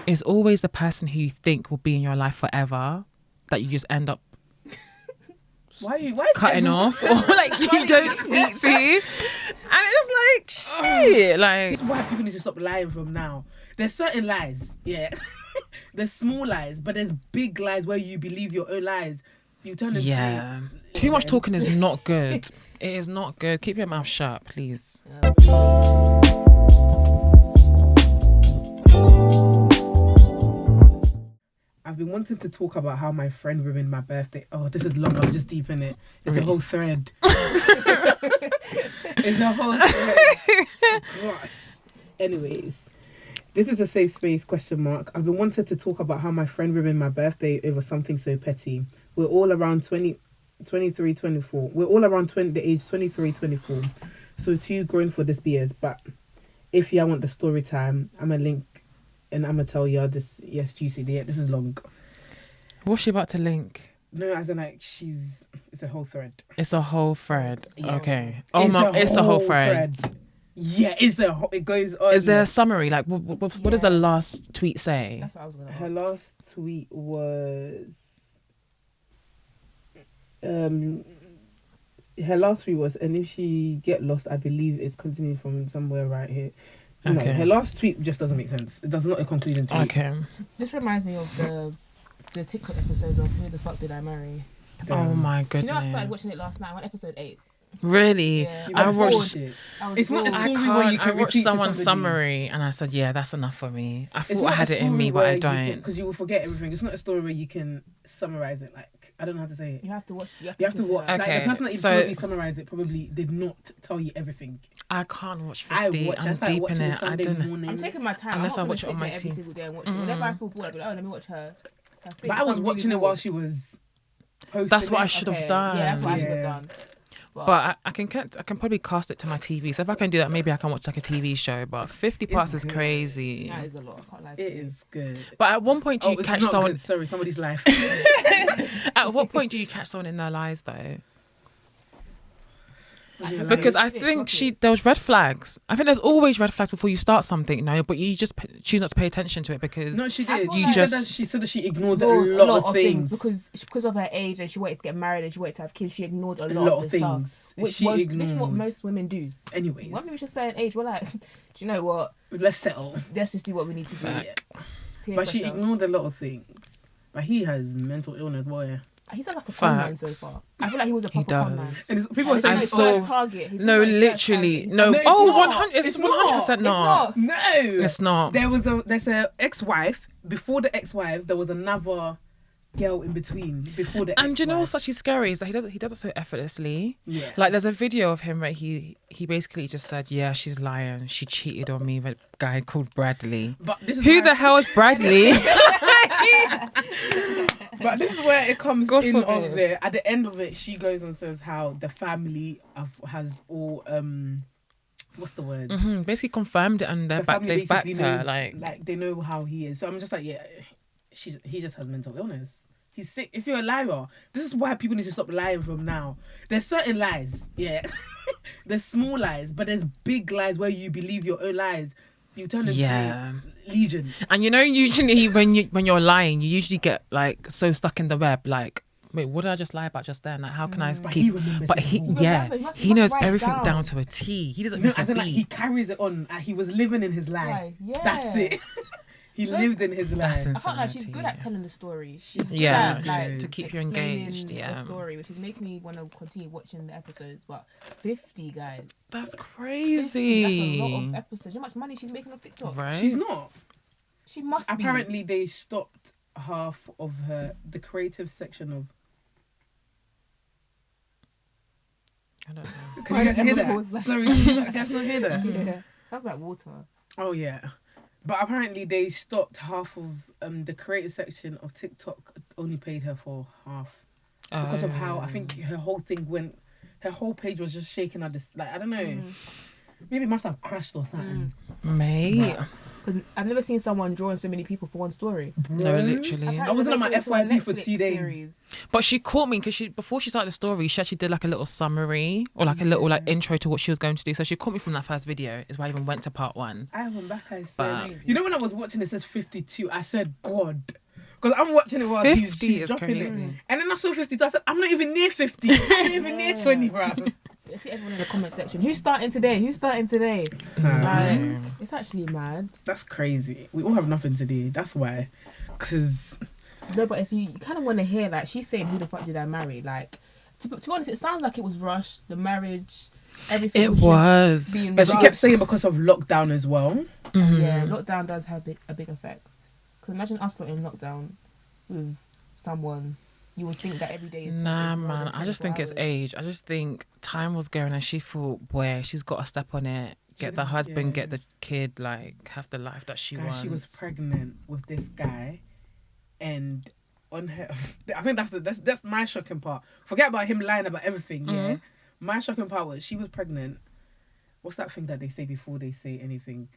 it's always the person who you think will be in your life forever that you just end up why is cutting off or like you don't speak to. And it's like shit. Like, this is why people need to stop lying from now. There's certain lies, yeah. There's small lies, but there's big lies where you believe your own lies. You turn into too much talking is not good. It is not good. Keep your mouth shut, please. I've been wanting to talk about how my friend ruined my birthday. Oh, this is long. I'm just deep in it. It's a whole thread. It's a whole thread. Gosh. Anyways, this is a safe space ? I've been wanting to talk about how my friend ruined my birthday over something so petty. We're all around 23, 24. We're all around the age 23, 24. So too grown for this BS. But if you want the story time, I'm a link. And I'm going to tell you this, yes, juicy. This is long. What's she about to link? No, as in like, it's a whole thread. It's a whole thread. Yeah. Okay. It's a whole thread. Yeah, it goes on. Is there a summary? Like, what does the last tweet say? That's what I was going to Her last tweet was... and if she get lost, I believe it's continuing from somewhere right here. No, Okay. her last tweet just doesn't make sense. It does not a conclusion tweet. Okay. This reminds me of the TikTok episodes of Who the Fuck Did I Marry? Oh my goodness. You know, I started watching it last night. I'm on episode 8. Really? Yeah. I watched. It's not a I story where you can't. can I watched repeat someone's to somebody. summary and I said, "Yeah, that's enough for me." I It's thought not I had a it in me, story but I where don't. because you will forget everything. It's not a story where you can summarize it. Like, I don't know how to say it. You have to watch. You You have to watch. her. Okay, Like, the person that probably summarized it probably did not tell you everything. I can't watch I 50. watch. I I'm started deep in watching it. it I Sunday don't. morning. I'm taking my time. Unless I'm I not watch it gonna on my sit there every TV. single day and watch it. Whenever I feel bored, I'll be like, oh, let me watch her. But I was watching it while she was posting That's what I it. should have done. Yeah, that's what I should have Yeah. done. But I can probably cast it to my TV. So if I can do that, maybe I can watch like a TV show. But 50 parts is good. that crazy. is a lot. I can't lie to It you. is good. But at one point, do you it's catch not someone? good. Sorry, somebody's life. At what point do you catch someone in their lies though? Like, Because I Shit, think fuck it. there was red flags. I think there's always red flags before you start something, but you just choose not to pay attention to it because No, she I did. thought She like- said that she ignored a Ignored lot of things. because of her age and she wanted to get married and she wanted to have kids. She ignored a A lot lot of of the things. stuff, which She is ignored. what most women do. Anyways, When we reach a certain age, we're like, do you know what? let's settle. Let's just do what we need to do. Fact. Peer But she pressure. ignored a lot of things. But he has mental illness, boy. He's like a con man Facts. so far. I feel like he was a He proper con man. does. And people are He's saying, like I his saw- first target. He's No, like his first literally, target. no. No, it's Oh, not. 100. It's It's 100% not. not. no, It's not. there's a ex-wife. Before the ex-wife, there was another girl in between. Before the And do you know what's ex-wife. actually scary is that he does it so effortlessly. Yeah. Like there's a video of him where he basically just said, "Yeah, she's lying. She cheated on me with a guy called Bradley." But this is Who why- the hell is Bradley? But this is where it comes God in forbid. of it. At the end of it, she goes and says how the family has all what's the word? Basically confirmed it and The family they've backed basically her. knows, Like they know how he is. So I'm just like, yeah, he just has mental illness. He's sick. If you're a liar, this is why people need to stop lying from now. There's certain lies, yeah. There's small lies, but there's big lies where you believe your own lies. You turn into legion. And you know, usually when you're lying, you usually get like so stuck in the web. Like, wait, what did I just lie about just then? Like, how can I But keep? he remembers But it he, all. yeah, Remember, he he knows must write it everything down. down to a T. He doesn't No, miss a as in, like, beat. he carries it on. He was living in his lie. Right, yeah. That's it. He lived in his That's lie. insane. I can't lie, she's Insanity. good at telling the story. She's good Yeah, at, like, to keep you explaining engaged, yeah. the story, which is making me want to continue watching the episodes. But 50 guys, That's 50, crazy. that's a lot of episodes. You know how much money she's making off TikTok? Right? She's not. She must be. Apparently, they stopped half of the creative section of. I don't know. Can you guys hear Everyone was that? like- Sorry, can you guys not hear that? Yeah, that's like water. Oh yeah, but apparently they stopped half of the creative section of TikTok. Only paid her for half because of how I think her whole thing went. Her whole page was just shaking at this. Like I don't know. Maybe it must have crashed or something. Mate. Because I've never seen someone drawing so many people for one story. No, literally. I wasn't on my FYP for 2 days. Series. But she caught me because before she started the story, she actually did like a little summary or like a little like intro to what she was going to do. So she caught me from that first video. Is why I even went to part 1. I went back. I said, But- you know, when I was watching it says 52, I said, God. Because I'm watching it while 50 she's is dropping crazy. it. And then I saw 52. I said, I'm not even near 50. I'm not even near 20, bro. I see everyone in the comment section. Who's starting today? Who's starting today? Like, it's actually mad. That's crazy. We all have nothing to do. That's why. Because No, but it's, you kind of want to hear, like, she's saying, who the fuck did I marry? Like, to be honest, it sounds like it was rushed. The marriage, everything It was. was. Just being but she rushed. kept saying because of lockdown as well. Mhm. Yeah, lockdown does have a big effect. Because imagine us not in lockdown with someone. You would think that every day is Nah, is more than man. I just think it's 24 hours. age. I just think time was going and she thought, boy, she's got to step on it, get the husband, get the kid, like, have the life that she Guys, wants. she was pregnant with this guy, and on her, I think that's my shocking part. Forget about him lying about everything. Yeah, my shocking part was she was pregnant. What's that thing that they say before they say anything?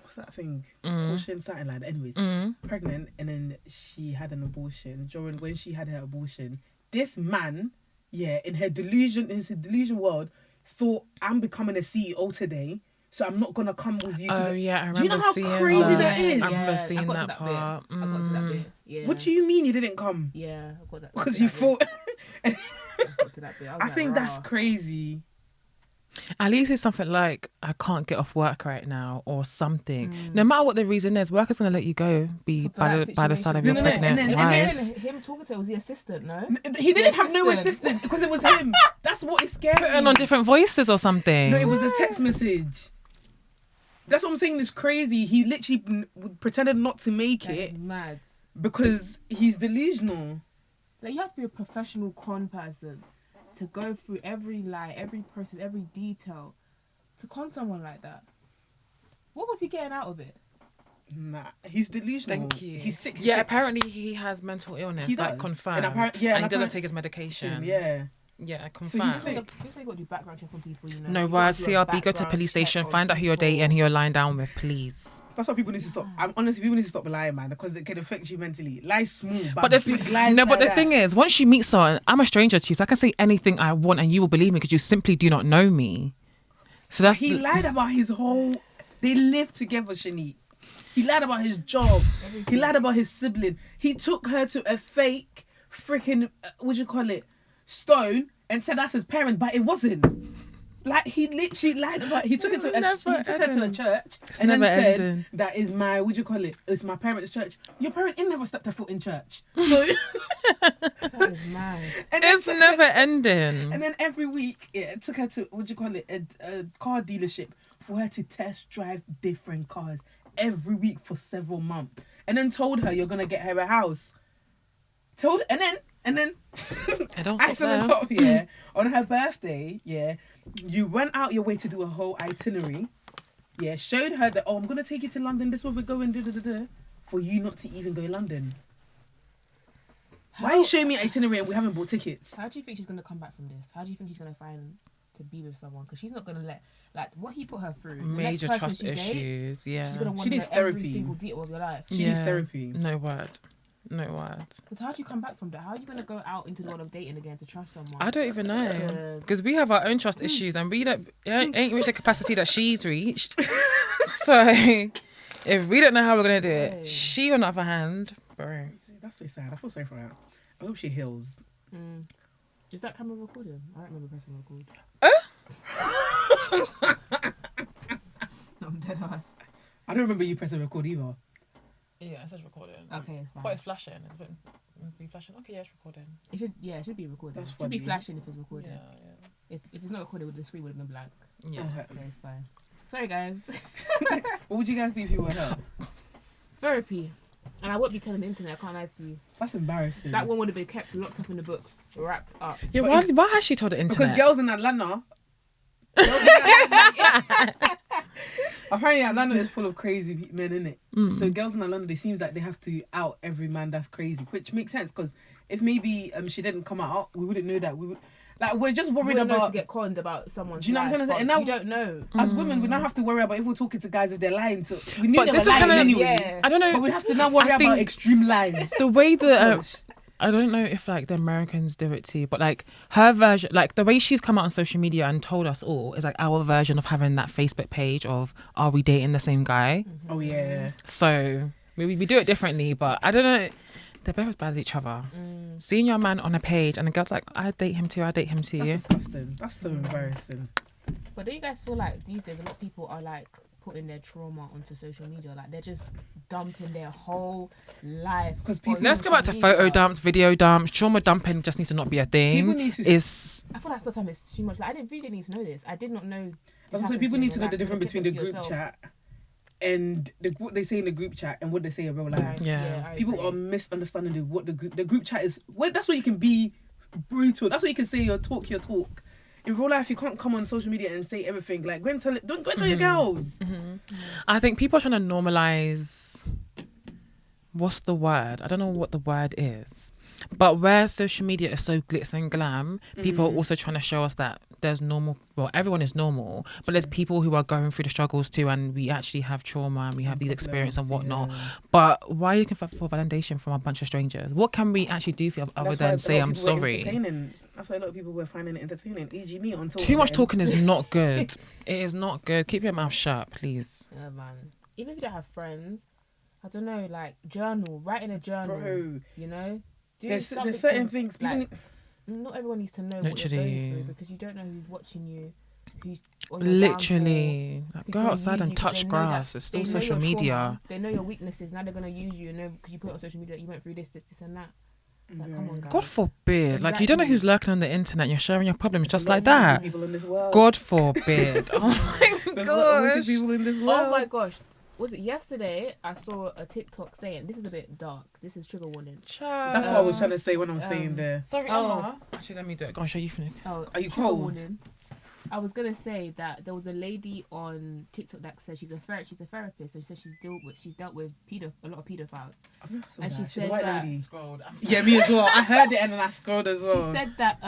What's that thing? Caution, something like that. Anyways, pregnant, and then she had an abortion. During when she had her abortion, this man, in his delusion world, thought, I'm becoming a CEO today, so I'm not gonna come with you. Oh, yeah, I remember Do you know how seeing crazy that. that is? I remember I seeing got to that bit. part. I got to that bit. Yeah. What do you mean you didn't come? Yeah, I got that. Because to you that thought. bit. I got to that bit. I was I like, think that's rah. crazy. At least it's something like, I can't get off work right now or something. No matter what the reason is, work is going to let you go be For by that the side of your situation. pregnant and wife. And then him talking to her was the assistant, no? He didn't The have no assistant. assistant because it was him. That's what is scary. Putting on different voices or something. No, it was a text message. That's what I'm saying. It's crazy. He literally pretended not to make That it is mad. because he's delusional. Like, you have to be a professional con person to go through every lie, every person, every detail to con someone like that. What was he getting out of it? Nah, he's delusional. Thank you. He's sick. Yeah, apparently he has mental illness, He like does. confirmed. And And, apparent- yeah, and he doesn't apparent- take his medication. Yeah. Yeah, he's confirmed. sick. This way you got to do background check on people, you know. No You words, gotta do a CRB, go to background police check station, on find out who you're people. dating and who you're lying down with, please. That's what people need to stop. I'm honestly, people need to stop lying, man, because it can affect you mentally. Lie small, But big lies. no, but the like thing that. is, once you meet someone, I'm a stranger to you, so I can say anything I want and you will believe me because you simply do not know me. So that's He lied about his whole. They lived together, Shanique. He lied about his job. He lied about his sibling. He took her to a fake freaking what do you call it, stone, and said that's his parents, but it wasn't. Like, he literally lied about. He took her to a church and then never said ending. that is my what do you call it? It's my parents' church. Your parent never stepped a foot in church. So That is mad. and then it's took her- never ending. And then every week, it took her to what do you call it, a car dealership for her to test drive different cars every week for several months, and then told her you're gonna get her a house. And then I don't icing on stop top, yeah, on her birthday, yeah, you went out your way to do a whole itinerary, yeah, showed her that, oh, I'm gonna take you to London, this is where we're going, for you not to even go London. Why are you showing me itinerary and we haven't bought tickets? How do you think she's going to come back from this? How do you think she's going to find to be with someone? Because she's not going to let, like, what he put her through. the next Major person trust she dates, issues, yeah. She's going to want She to know needs every therapy. single detail of your life. She needs therapy. No word. No word. Because how do you come back from that? How are you going to go out into the world of dating again to trust someone? I don't even know. Yeah. Because we have our own trust issues and we ain't reached the capacity that she's reached. So if we don't know how we're going to do it, Hey. she on the other hand, bro. That's so sad. I feel sorry for her. I hope she heals. Mm. Is that camera recording? I don't remember pressing record. I'm dead ass. I don't remember you pressing record either. Yeah, it says recording. Okay, it's fine. But it's flashing. It's been flashing. Okay, yeah, it's recording. It should be recording. That's It should be funny. flashing if it's recording. Yeah. If it's not recorded, the screen would have been blank. Yeah. Okay. Okay, it's fine. Sorry, guys. What would you guys do if you were her? Therapy. And I won't be telling the internet, I can't lie to you. That's embarrassing. That one would have been kept locked up in the books, wrapped up. Yeah, But why has she told the internet? Because girls in Atlanta. Apparently, Atlanta is full of crazy men, innit? So girls in Atlanta, it seems like they have to out every man that's crazy, which makes sense because if maybe she didn't come out, we wouldn't know that. We would Like, we're just worried Wouldn't know about... to get conned about someone's Do you know what I'm life, trying to say? but And now- you don't know. As women, we now have to worry about if we're talking to guys if they're lying to... We knew But they this were is lying kinda- anyway. Yeah. I don't know. But we have to now worry I about think extreme lies. the way that Gosh. I don't know if like the Americans do it too, but like her version, like the way she's come out on social media and told us all is like our version of having that Facebook page of are we dating the same guy? Oh, yeah. So we do it differently, but I don't know. They're both as bad as each other. Seeing your man on a page and the girl's like, I date him too. That's disgusting. That's so embarrassing. But do you guys feel like these days a lot of people are like putting their trauma onto social media? Like they're just dumping their whole life. Because people- Let's go back to photo dumps, video dumps. Trauma dumping just needs to not be a thing. People need to... It's I feel like sometimes it's too much. Like I didn't really need to know this. I did not know. That's what people need to know the difference between the group chat and what they say in the group chat and what they say in real life. Yeah. I People agree. are misunderstanding what the group chat is. Well, that's where you can be brutal. That's where you can say your talk. In real life, you can't come on social media and say everything. Like, go and tell it. Don't go and tell your girls. I think people are trying to normalize. What's the word? I don't know what the word is. But where social media is so glitz and glam, people are also trying to show us that there's normal. Well, everyone is normal, but there's people who are going through the struggles too, and we actually have trauma and we have these experiences and whatnot. Yeah. But why are you looking for validation from a bunch of strangers? What can we actually do for you other That's why a than lot say of I'm people were sorry? entertaining. That's why a lot of people were finding it entertaining. E.g. me on Twitter. Too much talking is not good. It is not good. Keep your mouth shut, please. Yeah, man. Even if you don't have friends, I don't know. Like write in a journal. Bro, You know, do there's something certain to- things. People like, need- not everyone needs to know what you're Literally. going through because you don't know who's watching you. Who's on your downfall, Literally. Like, who's go gonna outside use and you 'cause touch they know that- grass. It's still they know social your media. trauma, they know your weaknesses. Now they're gonna use you. Because you put it on social media that you went through this, and that. Like, come on, guys. God forbid. Like, you don't know Exactly. who's lurking on the internet. You're sharing your problems just a lot like of that. wicked people in this world. God forbid. Oh my There's a lot of wicked gosh. people in this world. Oh my gosh. Was it yesterday? I saw a TikTok saying this is a bit dark. This is trigger warning. That's what I was trying to say when I was saying there. Sorry, Oh. Emma. Actually, let me do it. Go on, show you finish. Oh, Are you trigger cold? warning. I was gonna say that there was a lady on TikTok that said she's a therapist, and she said she's dealt with a lot of pedophiles. So And she bad. She's a said white that- lady. Scrolled. I'm Yeah, me as well. I heard it and then I scrolled as well. She said that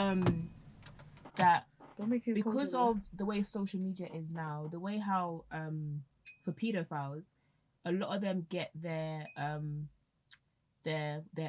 that Don't make it because cold, of the way social media is now, the way how for pedophiles, a lot of them get their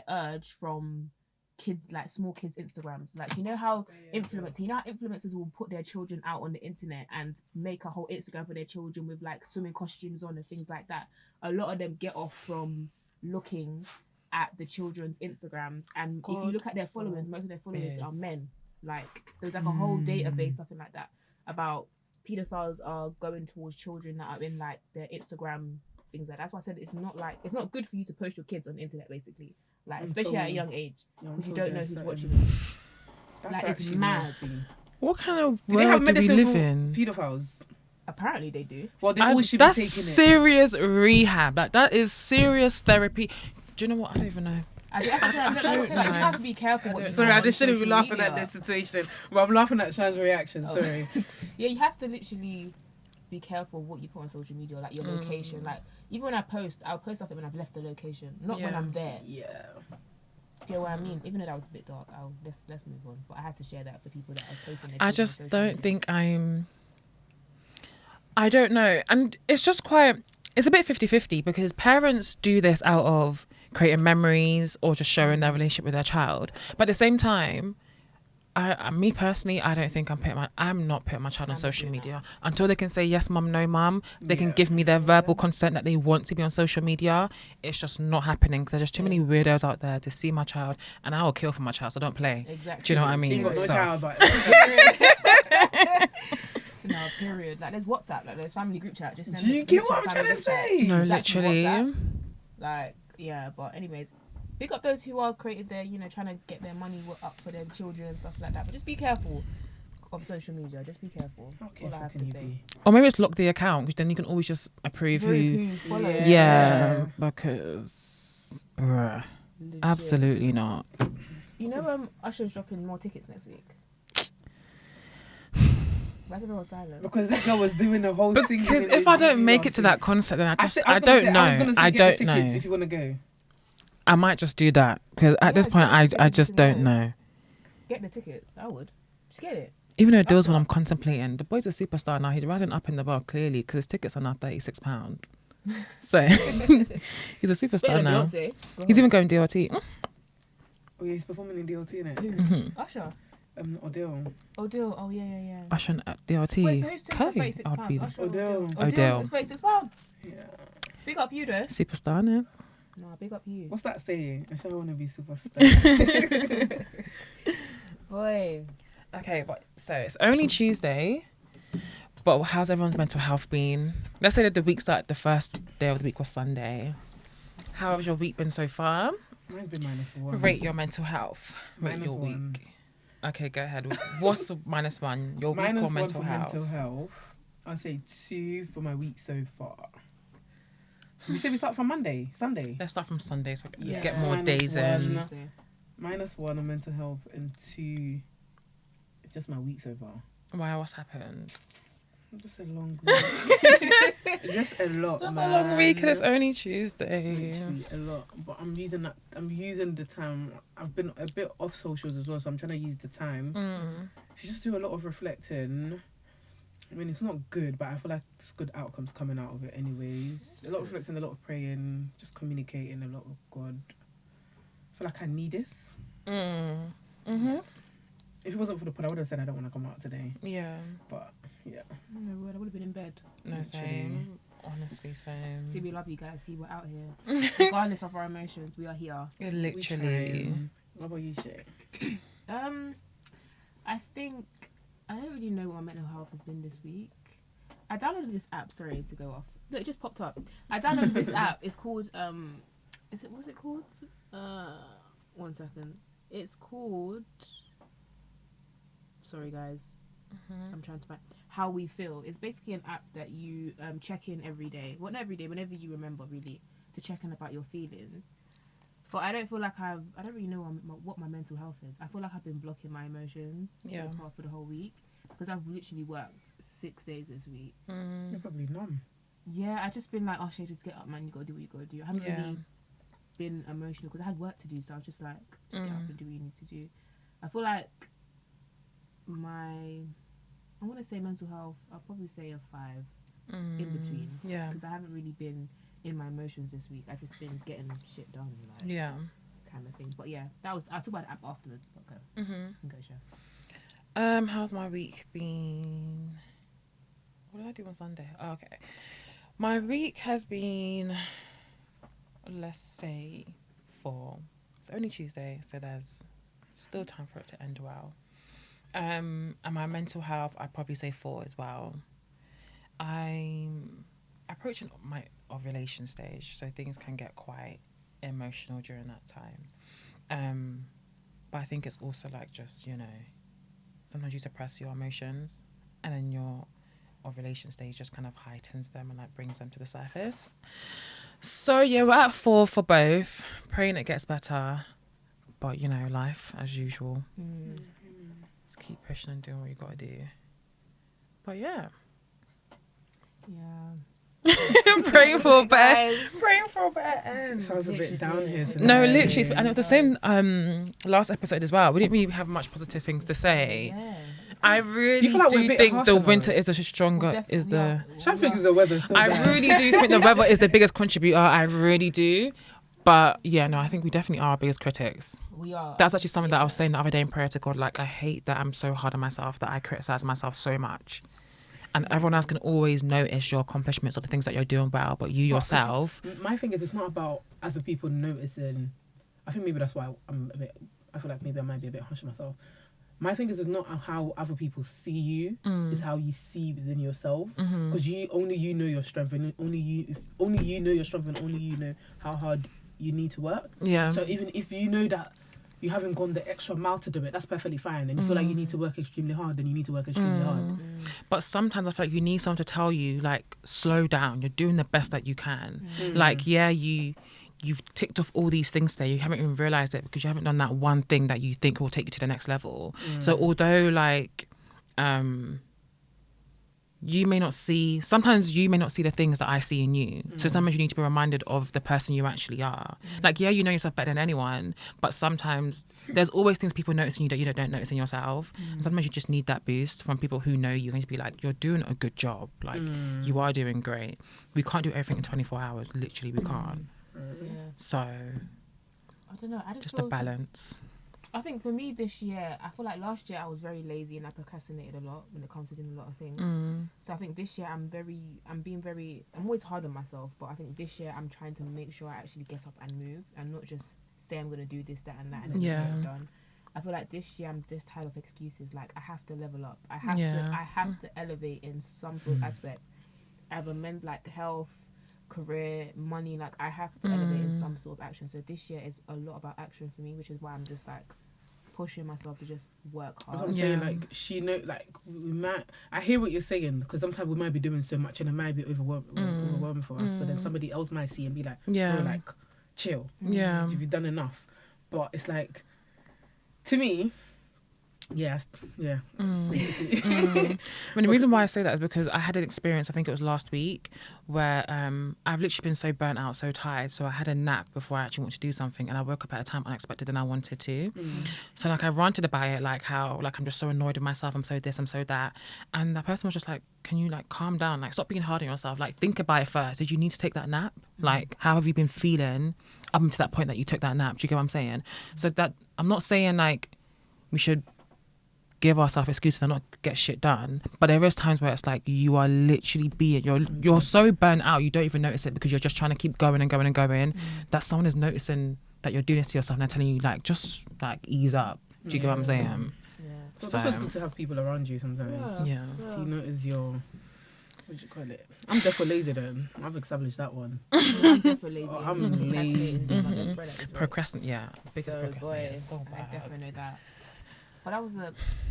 urge from kids, like small kids Instagrams. Like, you know how influencers will put their children out on the internet and make a whole Instagram for their children with like swimming costumes on and things like that. A lot of them get off from looking at the children's Instagrams, and if you look at their followers, most of their followers are men. Like, there's like a whole database, something like that, about pedophiles are going towards children that are in like their Instagram things like that. That's why I said it's not good for you to post your kids on the internet, basically, like especially at a young age, because you don't know who's watching you. Like, it's actually mad. nasty. What kind of Do they have world do we medicine live for in? pedophiles? Apparently they do. Well, they all should be That's taking it. serious rehab. Like, that is serious therapy. Do you know what? I don't even know. I don't know. You have to be careful. what you Sorry, put I on just shouldn't be social laughing at media. this situation. But I'm laughing at Shan's reaction. Sorry. Yeah, you have to literally be careful what you put on social media, like your location. Like, even when I'll post something when I've left the location, not when Yeah. I'm there. Yeah. You know what I mean? Even though that was a bit dark, let's move on. But I had to share that for people that are posting their I children on just social don't media. think I don't know. And it's just it's a bit 50-50 because parents do this out of creating memories or just showing their relationship with their child. But at the same time, me personally, I don't think I'm not putting my child on social media until they can say yes, mum, no, mum. They can give me their verbal consent that they want to be on social media. It's just not happening because there's just too many weirdos out there to see my child, and I will kill for my child. So don't play. Exactly. Do you know what I She mean? ain't got no So- child, but No, period. Like, there's WhatsApp, like there's family group chat. Just send do you the get group what I'm chat, trying family to group chat. say? No, Exactly, literally. WhatsApp. Like, yeah, but anyways, pick up those who are created their, trying to get their money up for their children and stuff like that. But just be careful of social media. Just be careful. How That's all I careful have can to you say. be? Or maybe just lock the account because then you can always just approve who. follows. Yeah, because bruh, Legit. absolutely not. You know, Usher's dropping more tickets next week. Why is everyone silent? Because this girl was doing the whole thing. Because if I don't make it to that concert, then I don't know. I don't know. If you want to go, I might just do that because at this Yeah, point, get the I tickets just if you don't know. know. Get the tickets. I would. Just get it. Even though Dill's That's one what- I'm contemplating, the boy's a superstar now. He's rising up in the world clearly because his tickets are now £36. So he's a superstar Better than now. Beyonce. He's even going DRT. Oh, yeah, he's performing in DLT, innit? Mm-hmm. Usher. Odell. Odell. Oh yeah. Usher at DRT. Wait, so who's Okay, £36? I'd be Usher. Odell. Odell. Odell's £36. Yeah. Big up you though. superstar now. Nah, big up you. What's that saying? I sure want to be superstar. Boy. Okay, but so it's only Tuesday. But how's everyone's mental health been? Let's say that the week started, the first day of the week was Sunday. How has your week been so far? Mine's been -1. Rate your mental health. Rate your -1. week. Okay, go ahead. What's -1? Your week or -1 mental for health? mental health. I'd say 2 for my week so far. You said we start from Sunday. Let's start from Sunday so we Yeah. get more -1. days in. Tuesday. -1 on mental health and 2 just my week so far. Why? What's happened? Just a long week. Just a lot, That's man. a long week and it's only Tuesday. Literally a lot. But I'm using the time. I've been a bit off socials as well, so I'm trying to use the time to just do a lot of reflecting. I mean, it's not good, but I feel like there's good outcomes coming out of it anyways. A lot of reflecting, a lot of praying, just communicating a lot with God. I feel like I need this. Mm-hmm. If it wasn't for the pod, I would have said I don't want to come out today. Yeah. But yeah. Oh my word, I would have been in bed. No, Literally. same. Honestly, same. See, we love you guys. See, we're out here. Regardless of our emotions, we are here. Yeah, We literally. trying. What about you, Shay? I think I don't really know what my mental health has been this week. I downloaded this app. Sorry to go off. Look, it just popped up. I downloaded this app. It's called what's it called? 1 second. It's called. Sorry, guys. I'm trying to find How We Feel. It's basically an app that you check in every day. Well, not every day, whenever you remember, really, to check in about your feelings. But I don't feel like I don't really know what my mental health is. I feel like I've been blocking my emotions for the whole week because I've literally worked 6 days this week. You're probably numb. Yeah, I've just been like, oh, Shay, just get up, man. You gotta do what you gotta do. I haven't really been emotional because I had work to do, so I was just like, just get up and do what you need to do. I feel like I'm gonna say mental health. I'll probably say a 5 in between. Yeah. Because I haven't really been in my emotions this week. I've just been getting shit done, like Yeah. kind of thing. But yeah, I'll talk about the app afterwards. Okay. Okay, sure. How's my week been? What did I do on Sunday? Oh, okay. My week has been, let's say, 4. It's only Tuesday, so there's still time for it to end well. And my mental health, I'd probably say 4 as well. I'm approaching my ovulation stage, so things can get quite emotional during that time. But I think it's also like just, sometimes you suppress your emotions and then your ovulation stage just kind of heightens them and like brings them to the surface. So yeah, we're at 4 for both. Praying it gets better. But life as usual. Just keep pushing and doing what you gotta do. But yeah. Yeah. praying for a better Guys. praying for a better end. Sounds a bit down here today. No, literally, and it was the same last episode as well. We didn't really have much positive things to say. Yeah. I really You feel like we're a do bit think harsh the on winter us. is the stronger, is the... Shan thinks the weather's so I bad. really do think the weather is the biggest contributor. I really do. But yeah, no, I think we definitely are our biggest critics. We are. That's actually something that I was saying the other day in prayer to God. Like, I hate that I'm so hard on myself, that I criticize myself so much. And everyone else can always notice your accomplishments or the things that you're doing well, but you yourself... My thing is, it's not about other people noticing. I think maybe that's why I feel like maybe I might be a bit harsh on myself. My thing is, it's not how other people see you, it's how you see within yourself. Because only you know your strength, and only you know your strength, and only you know how hard you need to work. Yeah. So even if you know that you haven't gone the extra mile to do it, that's perfectly fine. And you feel like you need to work extremely hard, then you need to work extremely hard. But sometimes I feel like you need someone to tell you, like, slow down. You're doing the best that you can. Like, yeah, you've ticked off all these things there. You haven't even realised it because you haven't done that one thing that you think will take you to the next level. So although, like, sometimes you may not see the things that I see in you. So sometimes you need to be reminded of the person you actually are. Like, yeah, you know yourself better than anyone, but sometimes there's always things people notice in you that you don't notice in yourself. And sometimes you just need that boost from people who know you and to be like, you're doing a good job. Like, you are doing great. We can't do everything in 24 hours. Literally, we can't. Yeah. So, I don't know. I just a balance. I think for me this year, I feel like last year I was very lazy and I procrastinated a lot when it comes to doing a lot of things. So I think this year I'm always hard on myself, but I think this year I'm trying to make sure I actually get up and move and not just say I'm going to do this, that and that and then get it done. I feel like this year I'm just tired of excuses. Like, I have to level up. I have to elevate in some sort of aspect. Either like health, career, money, like I have to elevate in some sort of action. So this year is a lot about action for me, which is why I'm just like pushing myself to just work hard. I'm saying, like, like, I hear what you're saying, because sometimes we might be doing so much and it might be overwhelming for us. So then somebody else might see and be like, bro, like, chill. Yeah. You've done enough. But it's like, to me, basically. I mean, the reason why I say that is because I had an experience, I think it was last week, where I've literally been so burnt out, so tired. So I had a nap before I actually wanted to do something, and I woke up at a time unexpected than I wanted to. So like I ranted about it, like how like I'm just so annoyed with myself, I'm so this, I'm so that. And that person was just like, can you like calm down? Like, stop being hard on yourself. Like, think about it first. Did you need to take that nap? Like, how have you been feeling up until that point that you took that nap? Do you get what I'm saying? So that, I'm not saying like we should give ourselves excuses and not get shit done, but there is times where it's like you are literally you're so burnt out you don't even notice it because you're just trying to keep going and going and going, that someone is noticing that you're doing this to yourself and they're telling you like, just like ease up. Do you get what I'm saying? So that's what's good to have people around you sometimes. Yeah. So you notice your, what do you call it? I'm definitely lazy then. I've established that one. I'm definitely lazy. I'm lazy. Procrastinate, yeah. Biggest procrastinator. Boy, So I bad. definitely know that. But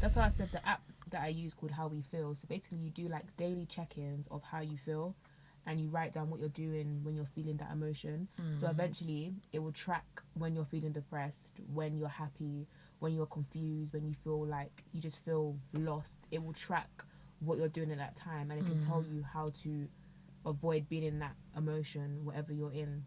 that's why I said the app that I use called How We Feel. So basically you do like daily check-ins of how you feel and you write down what you're doing when you're feeling that emotion. So eventually it will track when you're feeling depressed, when you're happy, when you're confused, when you feel like you just feel lost. It will track what you're doing at that time and it can tell you how to avoid being in that emotion, whatever you're in.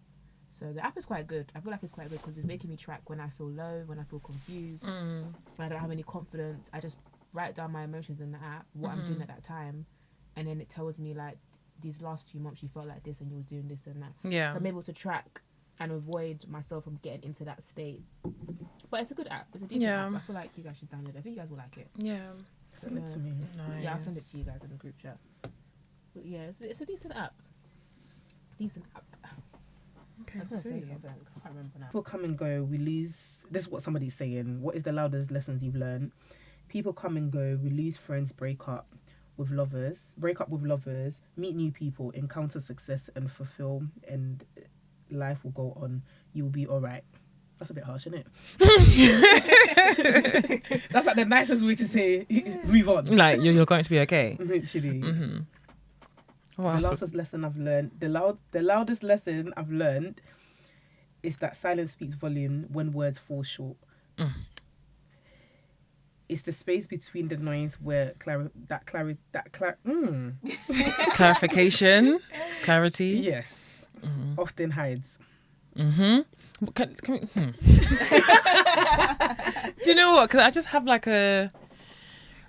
So the app is quite good. I feel like it's quite good because it's making me track when I feel low, when I feel confused, when I don't have any confidence. I just write down my emotions in the app, what I'm doing at that time, and then it tells me like these last few months you felt like this and you was doing this and that. Yeah. So I'm able to track and avoid myself from getting into that state. But it's a good app. It's a decent app. I feel like you guys should download it. I think you guys will like it. Yeah. Send it to me. Nice. Yeah, I'll send it to you guys in the group chat. But yeah, it's a decent app. Decent app. Okay, I was gonna say sweet. something. I can't remember now. People come and go. We lose. This is what somebody's saying. What is the loudest lessons you've learned? People come and go. We lose friends. Break up with lovers. Meet new people. Encounter success and fulfill. And life will go on. You will be all right. That's a bit harsh, isn't it? That's like the nicest way to say move on. Like you're going to be okay. Literally. What The else? loudest lesson I've learned. The loudest lesson I've learned is that silence speaks volume when words fall short. It's the space between the noise where Clarification, clarity. yes, often hides. Can we, Do you know what? Because I just have like a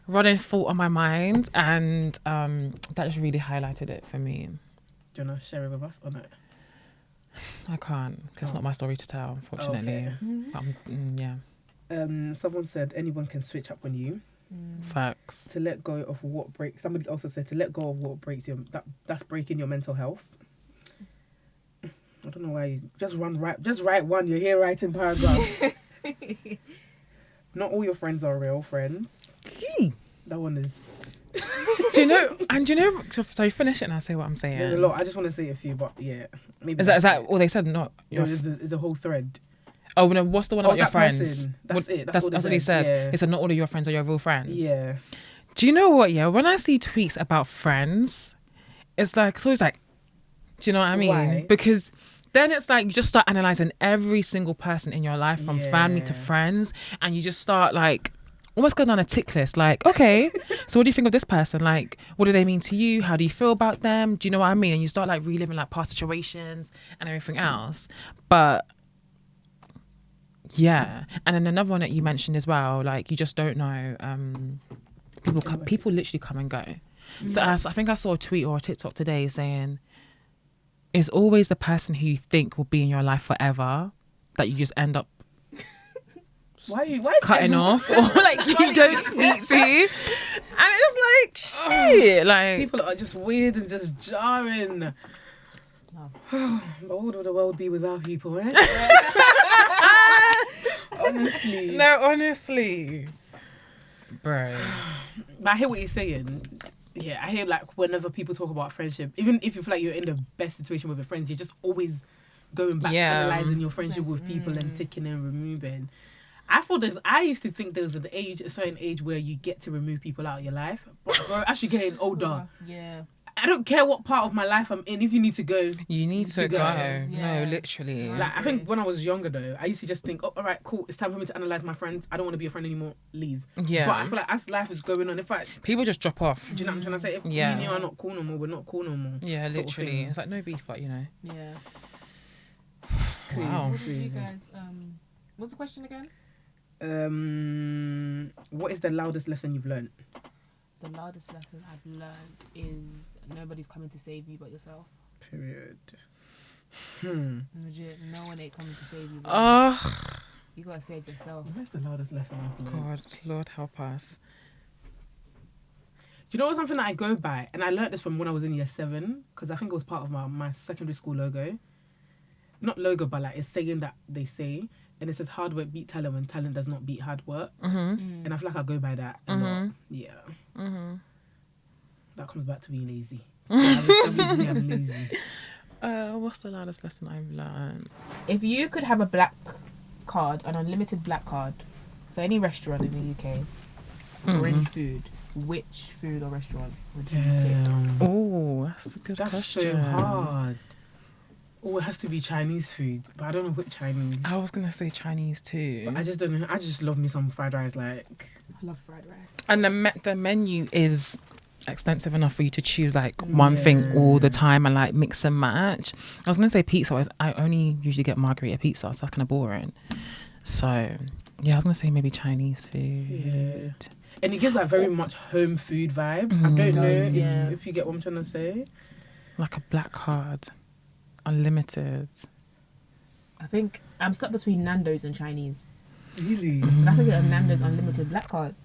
running thought on my mind, and that just really highlighted it for me. Do you want to share it with us or not? I can't, because it's not my story to tell, unfortunately. Okay. Someone said anyone can switch up on you. Facts. To let go of what breaks. Somebody also said to let go of what breaks you. That's breaking your mental health. I don't know why you just write one. You're here writing paragraphs. Not all your friends are real friends. That one is. Do you know? So you finish it and I'll say what I'm saying. There's a lot. I just want to say a few, but yeah, maybe. Is that all they said? Not your. No, there's a whole thread. Oh no! What's the one about your that friends? person. That's it. That's all what he said. Yeah. He said not all of your friends are your real friends. Yeah. Do you know what? Yeah, when I see tweets about friends, it's always like, do you know what I mean? Why? Because then it's like you just start analysing every single person in your life, from family to friends, and you just start like almost go down a tick list. Like, okay, so what do you think of this person? Like, what do they mean to you? How do you feel about them? Do you know what I mean? And you start like reliving like past situations and everything else. But yeah, and then another one that you mentioned as well, like you just don't know. People literally come and go. So I think I saw a tweet or a TikTok today saying it's always the person who you think will be in your life forever that you just end up Why cutting off or like you don't speak to. And it's like shit. Like people are just weird and just jarring. No. But what would the world be without people, eh? Honestly. no, honestly, bro. But I hear what you're saying. Yeah, I hear like whenever people talk about friendship, even if you feel like you're in the best situation with your friends, you're just always going back, analysing your friendship with people and ticking and removing. I used to think there was a certain age where you get to remove people out of your life. But bro, as you're getting older, Yeah. I don't care what part of my life I'm in. If you need to go, You need to go. Yeah. No, literally. like I think when I was younger though, I used to just think, oh, all right, cool, it's time for me to analyse my friends. I don't want to be a friend anymore. Leave. Yeah. But I feel like as life is going on, People just drop off. do you know what I'm trying to say? If Yeah. me and you are not cool no more, we're not cool no more. Yeah, sort of literally. thing. It's like no beef, but you know. Yeah. Wow. What did you guys? What's the question again? What is the loudest lesson you've learned? The loudest lesson I've learned is nobody's coming to save you but yourself. Period. Legit, no one ain't coming to save you. But Oh you gotta save yourself. What's the loudest lesson I've learned? God, Lord help us. Do you know what's something that I go by? And I learnt this from when I was in year 7, because I think it was part of my secondary school logo. Not logo, but like it's saying that they say. And it says hard work beat talent when talent does not beat hard work. Mm-hmm. And I feel like I go by that a lot. Yeah. That comes back to being lazy. I'm lazy. What's the loudest lesson I've learned? If you could have a black card, an unlimited black card, for any restaurant in the UK, for any food, which food or restaurant would you pick? Oh, that's a good That's question. so hard. Oh, it has to be Chinese food, but I don't know which Chinese. I was gonna say Chinese too. But I just don't know. I just love me some fried rice. Like, I love fried rice. And the menu is extensive enough for you to choose like one thing all the time and like mix and match. I was gonna say pizza. I only usually get margarita pizza, so that's kind of boring. So yeah, I was gonna say maybe Chinese food. yeah. And it gives that very much home food vibe. I don't know if you get what I'm trying to say. Like a black card, unlimited. I think I'm stuck between Nando's and Chinese. Really? I could get a Nando's unlimited black card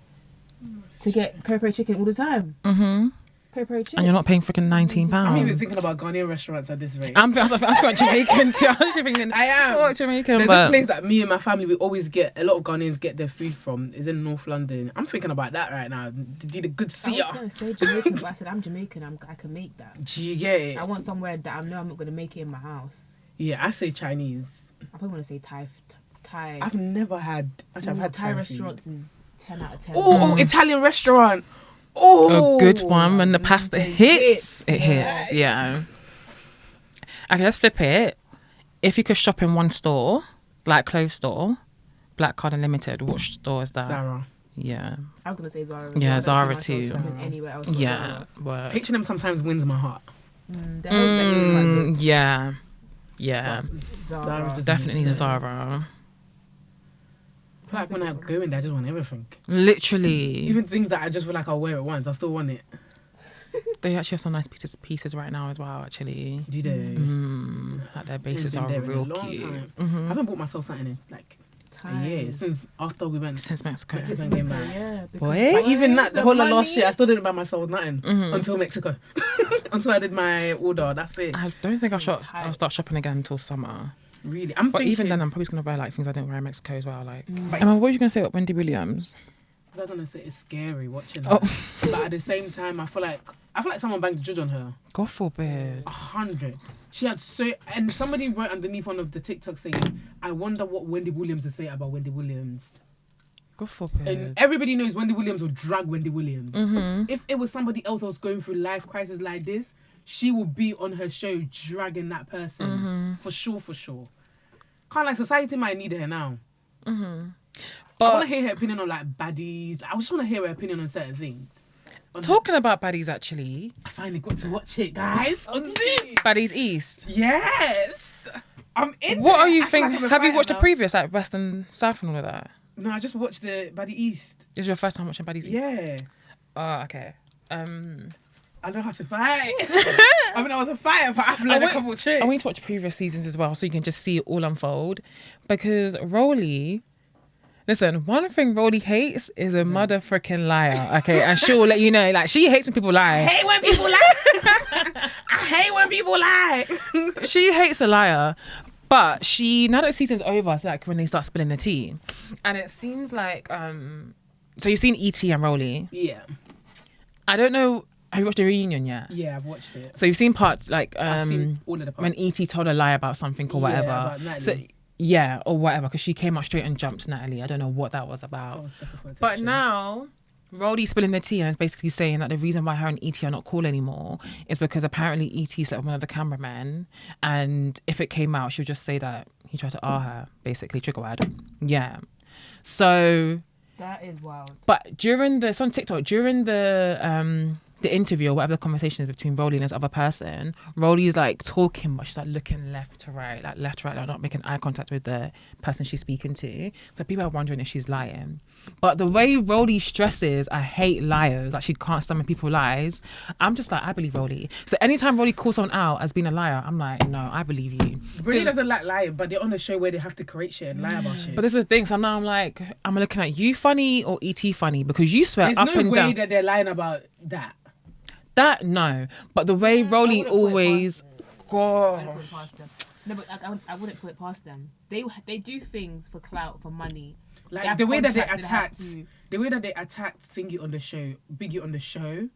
to get peri chicken all the time. Mm-hmm. Peri chicken. And you're not paying freaking £19. I'm even thinking about Ghanaian restaurants at this rate. I was got Jamaican too. I was actually thinking I am. oh, Jamaican, There's but a place that me and my family we always get. A lot of Ghanaians get their food from. Is in North London. I'm thinking about that right now. Did a good I see ya. was gonna say Jamaican, but I said I'm Jamaican. I can make that. Do you get it? I want somewhere that I know I'm not gonna make it in my house. Yeah, I say Chinese. I probably want to say Thai. I've never had. Actually, I've had Thai food. restaurants is 10 out of 10. Oh, Italian restaurant. Oh, a good one when the pasta hits. It hits, Yeah. yeah. Okay, let's flip it. If you could shop in one store, like clothes store, Black Card Unlimited, which store is that? Zara. Yeah. I was gonna say Zara. Yeah, I don't see Zara myself too. shopping Anywhere else but Yeah. Zara. Work. H&M sometimes wins my heart. The whole section is quite good. Yeah. Yeah. Zara's Zara. just Definitely amazing. Zara. I feel like when I go in there, I just want everything. Literally. Even things that I just feel like I'll wear it once, I still want it. They actually have some nice pieces right now as well, actually. Do they? Like their bases Been are there in a real long cute. time. Mhm. I haven't bought myself something in like a year since after we went. Since Mexico. Mexico came back. Yeah. Boy. But even that, the whole of last money. year, I still didn't buy myself nothing until Mexico. Until I did my order. That's it. I don't think I'll tight. start shopping again until summer. Really, I'm But thinking. even then, I'm probably just gonna buy like things I didn't wear in Mexico as well. Like, But- Emma, what were you gonna say about Wendy Williams? I was gonna say it's scary watching Oh. her. But at the same time, I feel like someone banged the judge on her. God forbid. 100. She had and somebody wrote underneath one of the TikTok saying, "I wonder what Wendy Williams would say about Wendy Williams." God forbid. And everybody knows Wendy Williams will drag Wendy Williams. Mhm. If it was somebody else that was going through life crisis like this, she will be on her show dragging that person. For sure, for sure. Can't like society might need her now. I want But to hear her opinion on like baddies. I just want to hear her opinion on certain things. talking about baddies, actually, I finally got to watch it, guys. On Zoom. Baddies East. Yes. I'm in. What are you I feel think? like I'm a Have you fighter watched the now. previous, like West and South and all of that? No, I just watched the Baddie East. This is your first time watching Baddies East? Yeah. Oh, okay. I know how to fight. I mean, I was a fighter, but I've learned a couple of tricks. I want you to watch previous seasons as well so you can just see it all unfold. Because Rolly, listen, one thing Rolly hates is a mother freaking liar, okay? And she'll let you know, like, she hates when people lie. I hate when people lie. I hate when people lie. She hates a liar. But now that the season's over, it's like when they start spilling the tea. And it seems like, so you've seen E.T. and Rolly. Yeah. I don't know, have you watched the reunion yet? Yeah, I've watched it. So you've seen parts like I've seen all of the parts. when E.T. told a lie about something or whatever. about Natalie. So yeah, or whatever, because she came out straight and jumped Natalie. I don't know what that was about. Oh, definitely for But attention. now Rolly's spilling the tea and is basically saying that the reason why her and E.T. are not cool anymore is because apparently E.T. slept with one of the cameramen, and if it came out, she would just say that he tried to R her, basically, trigger word. Yeah. So, That is wild. but it's on TikTok, during the interview or whatever the conversation is between Rolly and this other person, Rolly's like talking, but she's like looking left to right, like not making eye contact with the person she's speaking to. So people are wondering if she's lying. But the way Rolly stresses, I hate liars, like she can't stomach people lies. I'm just like, I believe Rolly. So anytime Rolly calls someone out as being a liar, I'm like, no, I believe you. Brie doesn't like lying, but they're on a show where they have to create shit and lie about shit. But this is the thing. So now I'm like, I'm looking at you funny or ET funny, because you swear There's up no and way down. that they're lying about that. That no, but the way Rolly wouldn't put it always, I wouldn't put it gosh, past them. No, but I wouldn't put it past them. They do things for clout, for money. They Like have the way that they contracts have attacked, to- the way that they attacked Thingy on the show, Biggie on the show,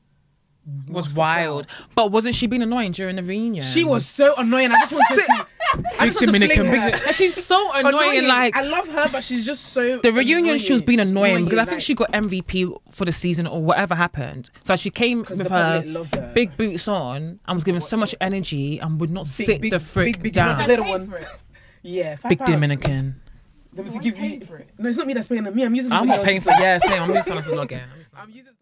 was for wild. clout. But wasn't she being annoying during the reunion? She was so annoying. I just wanted to. I Big just want to Dominican. fling her. And she's so annoying. Like I love her, but she's just so. the reunion, she was being annoying because I think like, she got MVP for the season or whatever happened. So she came 'cause with the her public loved her. big boots on and was given so much energy and would not sit big- the frick big down. Guys little paid one. for it. Yeah, Big £5. Dominican. Let me Why give you you. paying for it? No, it's not me that's paying them. Me, I'm using. I'm somebody not paying else's for. Yeah, same. I'm using someone else's login. I'm using